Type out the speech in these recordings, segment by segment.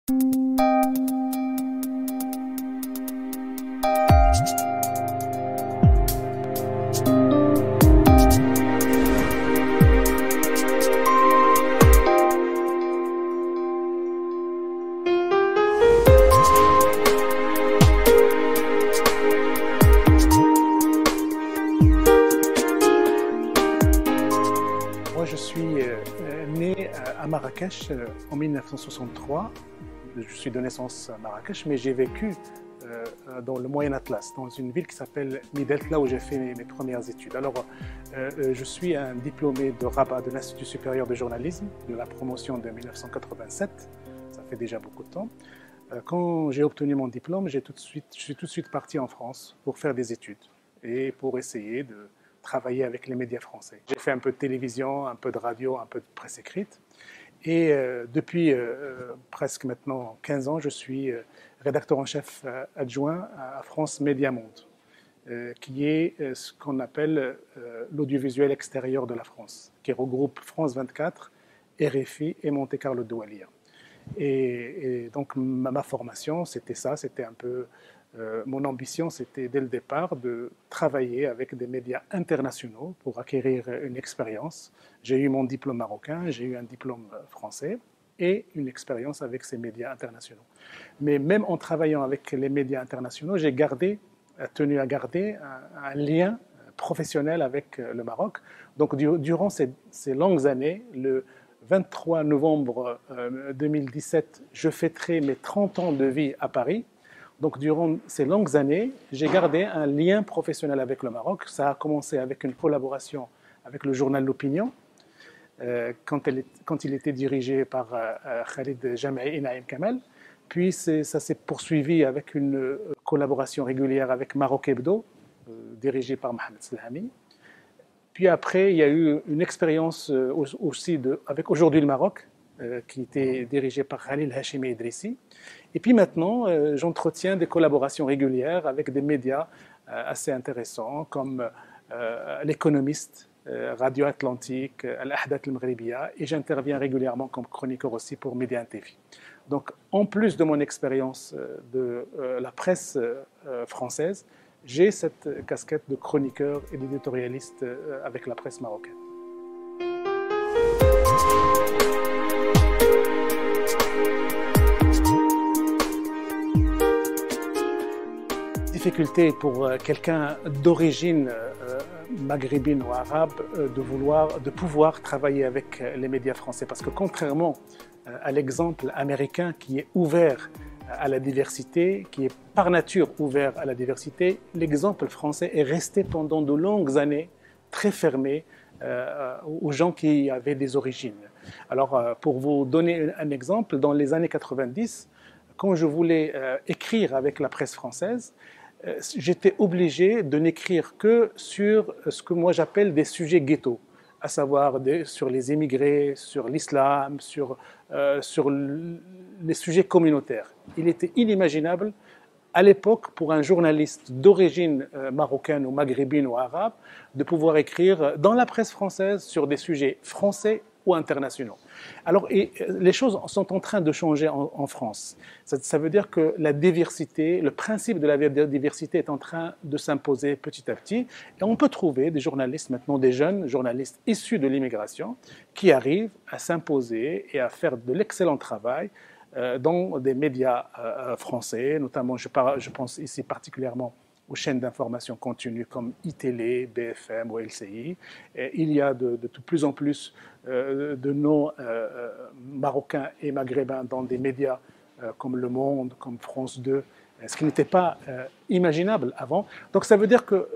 Je suis né à Marrakech en 1963. Je suis de naissance à Marrakech, mais j'ai vécu dans le Moyen Atlas, dans une ville qui s'appelle Midelt, là où j'ai fait mes premières études. Alors, je suis un diplômé de Rabat, de l'Institut supérieur de journalisme, de la promotion de 1987. Ça fait déjà beaucoup de temps. Quand j'ai obtenu mon diplôme, je suis tout de suite parti en France pour faire des études et pour essayer de travailler avec les médias français. J'ai fait un peu de télévision, un peu de radio, un peu de presse écrite. Et depuis presque maintenant 15 ans, je suis rédacteur en chef adjoint à France Média Monde, qui est ce qu'on appelle l'audiovisuel extérieur de la France, qui regroupe France 24, RFI et Monte Carlo Doualiya. Et donc ma formation, c'était ça, c'était un peu... mon ambition, c'était dès le départ de travailler avec des médias internationaux pour acquérir une expérience. J'ai eu mon diplôme marocain, j'ai eu un diplôme français et une expérience avec ces médias internationaux. Mais même en travaillant avec les médias internationaux, j'ai tenu à garder un lien professionnel avec le Maroc. Donc durant ces longues années, le 23 novembre 2017, je fêterai mes 30 ans de vie à Paris. Donc, durant ces longues années, j'ai gardé un lien professionnel avec le Maroc. Ça a commencé avec une collaboration avec le journal L'Opinion, quand il était dirigé par Khalid Jamaï et Naïm Kamal. Puis, ça s'est poursuivi avec une collaboration régulière avec Maroc Hebdo, dirigé par Mohamed Selhami. Puis après, il y a eu une expérience aussi avec Aujourd'hui le Maroc, qui était dirigé par Khalil Hachimi Idrissi. Et puis maintenant, j'entretiens des collaborations régulières avec des médias assez intéressants comme L'Économiste, Radio Atlantique, Al-Ahdat al-Maghribiya, et j'interviens régulièrement comme chroniqueur aussi pour Média TV. Donc, en plus de mon expérience de la presse française, j'ai cette casquette de chroniqueur et d'éditorialiste avec la presse marocaine. Difficulté pour quelqu'un d'origine maghrébine ou arabe de pouvoir travailler avec les médias français, parce que contrairement à l'exemple américain qui est ouvert à la diversité, qui est par nature ouvert à la diversité, l'exemple français est resté pendant de longues années très fermé aux gens qui avaient des origines. Alors, pour vous donner un exemple, dans les années 90, quand je voulais écrire avec la presse française, j'étais obligé de n'écrire que sur ce que moi j'appelle des sujets ghetto, à savoir sur les émigrés, sur l'islam, sur les sujets communautaires. Il était inimaginable à l'époque pour un journaliste d'origine marocaine ou maghrébine ou arabe de pouvoir écrire dans la presse française sur des sujets français ou internationaux. Alors, les choses sont en train de changer en France. Ça veut dire que la diversité, le principe de la diversité est en train de s'imposer petit à petit. Et on peut trouver des journalistes maintenant, des jeunes journalistes issus de l'immigration, qui arrivent à s'imposer et à faire de l'excellent travail dans des médias français, notamment je pense ici particulièrement aux chaînes d'information continue comme iTélé, BFM ou LCI. Et il y a de plus en plus de noms marocains et maghrébins dans des médias comme Le Monde, comme France 2, ce qui n'était pas imaginable avant. Donc ça veut dire que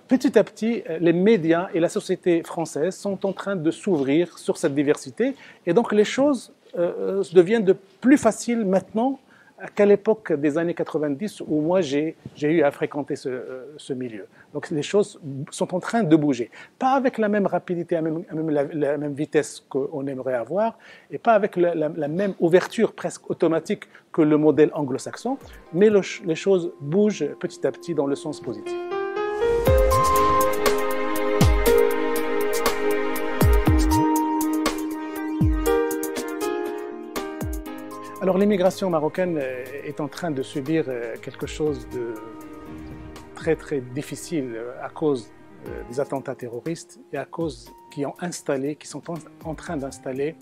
petit à petit, les médias et la société française sont en train de s'ouvrir sur cette diversité. Et donc les choses deviennent de plus faciles maintenant qu'à l'époque des années 90 où moi j'ai eu à fréquenter ce milieu. Donc les choses sont en train de bouger. Pas avec la même rapidité, la même vitesse qu'on aimerait avoir, et pas avec la même ouverture presque automatique que le modèle anglo-saxon, mais les choses bougent petit à petit dans le sens positif. Alors l'immigration marocaine est en train de subir quelque chose de très très difficile à cause des attentats terroristes et à cause qui sont en train d'installer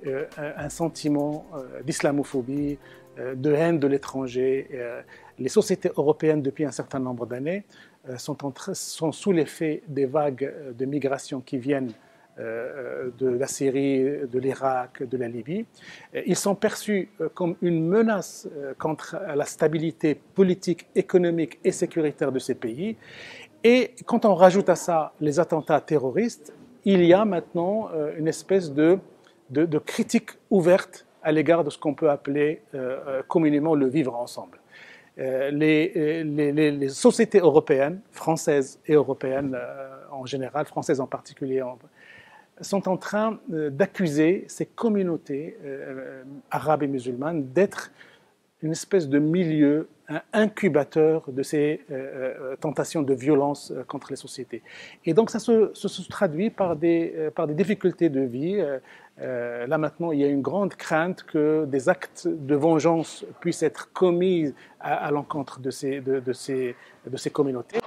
un sentiment d'islamophobie, de haine de l'étranger. Les sociétés européennes, depuis un certain nombre d'années, sont sous l'effet des vagues de migration qui viennent de la Syrie, de l'Irak, de la Libye. Ils sont perçus comme une menace contre la stabilité politique, économique et sécuritaire de ces pays. Et quand on rajoute à ça les attentats terroristes, il y a maintenant une espèce de critique ouverte à l'égard de ce qu'on peut appeler communément le vivre ensemble. Les sociétés européennes, françaises et européennes en général, françaises en particulier, sont en train d'accuser ces communautés arabes et musulmanes d'être une espèce de milieu, un incubateur de ces tentations de violence contre les sociétés. Et donc ça se traduit par des difficultés de vie. Là maintenant, il y a une grande crainte que des actes de vengeance puissent être commis à l'encontre de ces communautés.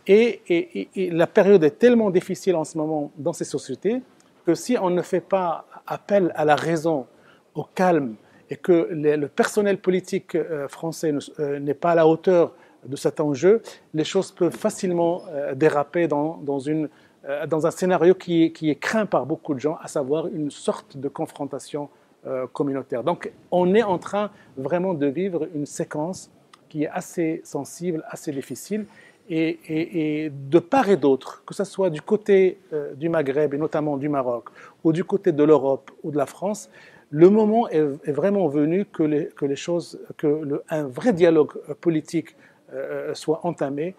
Et la période est tellement difficile en ce moment dans ces sociétés que si on ne fait pas appel à la raison, au calme, et que le personnel politique français n'est pas à la hauteur de cet enjeu, les choses peuvent facilement déraper dans un scénario qui est craint par beaucoup de gens, à savoir une sorte de confrontation communautaire. Donc on est en train vraiment de vivre une séquence qui est assez sensible, assez difficile, et de part et d'autre, que ce soit du côté du Maghreb et notamment du Maroc, ou du côté de l'Europe ou de la France, le moment est vraiment venu un vrai dialogue politique soit entamé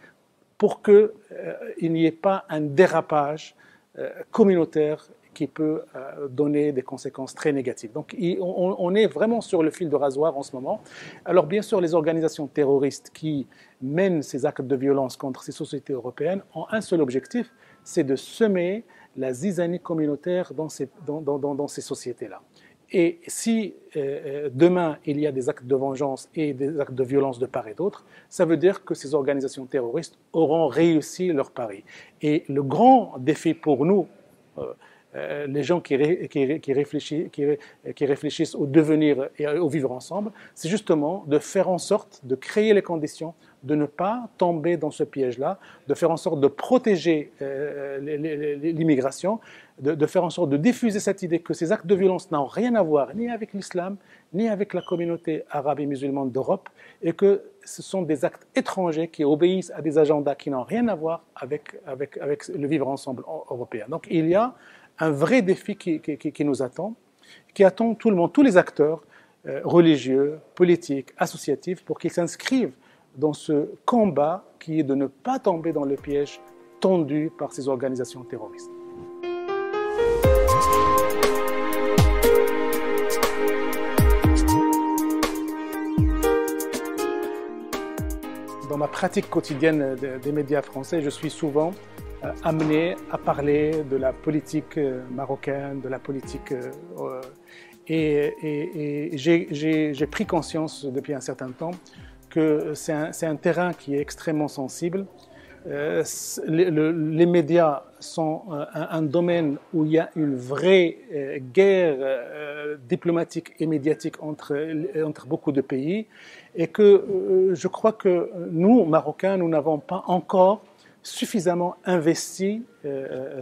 pour qu'il n'y ait pas un dérapage communautaire qui peut donner des conséquences très négatives. Donc on est vraiment sur le fil de rasoir en ce moment. Alors bien sûr, les organisations terroristes qui mènent ces actes de violence contre ces sociétés européennes ont un seul objectif, c'est de semer la zizanie communautaire dans ces sociétés-là. Et si demain il y a des actes de vengeance et des actes de violence de part et d'autre, ça veut dire que ces organisations terroristes auront réussi leur pari. Et le grand défi pour nous, les gens qui réfléchissent au devenir et au vivre ensemble, c'est justement de faire en sorte de créer les conditions de ne pas tomber dans ce piège-là, de faire en sorte de protéger l'immigration, de faire en sorte de diffuser cette idée que ces actes de violence n'ont rien à voir ni avec l'islam, ni avec la communauté arabe et musulmane d'Europe, et que ce sont des actes étrangers qui obéissent à des agendas qui n'ont rien à voir avec le vivre ensemble européen. Donc il y a un vrai défi qui nous attend, qui attend tout le monde, tous les acteurs religieux, politiques, associatifs, pour qu'ils s'inscrivent dans ce combat qui est de ne pas tomber dans le piège tendu par ces organisations terroristes. Dans ma pratique quotidienne des médias français, je suis souvent amené à parler de la politique marocaine, de la politique... et j'ai pris conscience depuis un certain temps que c'est un terrain qui est extrêmement sensible. Les médias sont un domaine où il y a une vraie guerre diplomatique et médiatique entre beaucoup de pays, et que je crois que nous, Marocains, nous n'avons pas encore suffisamment investi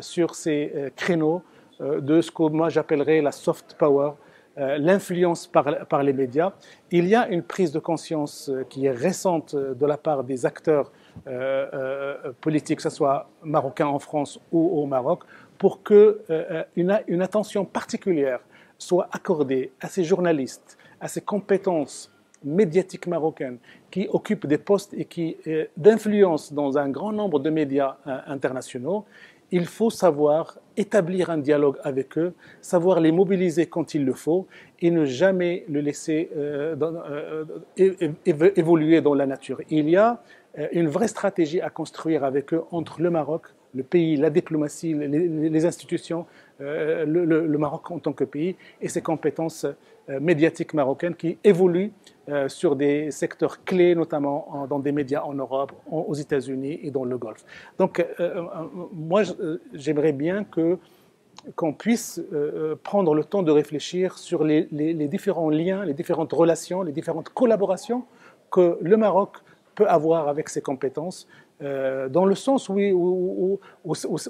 sur ces créneaux de ce que moi j'appellerais la soft power, l'influence par les médias. Il y a une prise de conscience qui est récente de la part des acteurs politiques, que ce soit marocains en France ou au Maroc, pour qu'une attention particulière soit accordée à ces journalistes, à ces compétences médiatiques marocaines qui occupent des postes et qui d'influence dans un grand nombre de médias internationaux. Il faut savoir établir un dialogue avec eux, savoir les mobiliser quand il le faut et ne jamais le laisser évoluer dans la nature. Il y a une vraie stratégie à construire avec eux entre le Maroc, le pays, la diplomatie, les institutions, le Maroc en tant que pays et ses compétences médiatiques marocaines qui évoluent sur des secteurs clés, notamment dans des médias en Europe, aux États-Unis et dans le Golfe. Donc, moi, j'aimerais bien qu'on puisse prendre le temps de réfléchir sur les différents liens, les différentes relations, les différentes collaborations que le Maroc peut avoir avec ses compétences, dans le sens où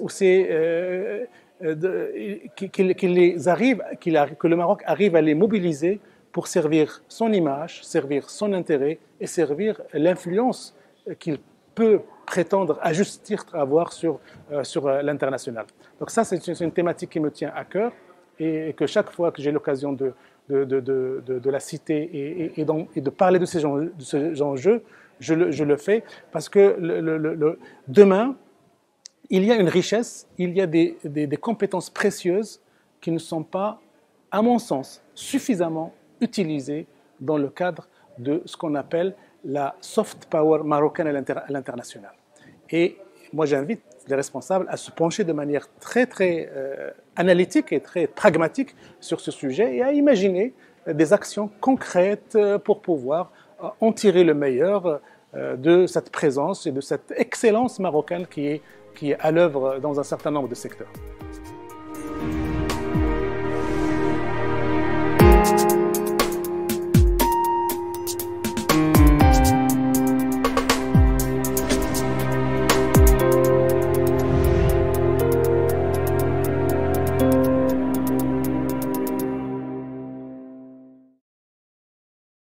c'est que le Maroc arrive à les mobiliser pour servir son image, servir son intérêt et servir l'influence qu'il peut prétendre à juste titre avoir sur l'international. Donc ça, c'est une thématique qui me tient à cœur et que chaque fois que j'ai l'occasion de la citer et de parler de ces enjeux, je le fais parce que demain, il y a une richesse, il y a des compétences précieuses qui ne sont pas, à mon sens, suffisamment utilisées dans le cadre de ce qu'on appelle la soft power marocaine à l'international. Et moi, j'invite les responsables à se pencher de manière très, très analytique et très pragmatique sur ce sujet et à imaginer des actions concrètes pour pouvoir en tirer le meilleur de cette présence et de cette excellence marocaine qui est à l'œuvre dans un certain nombre de secteurs.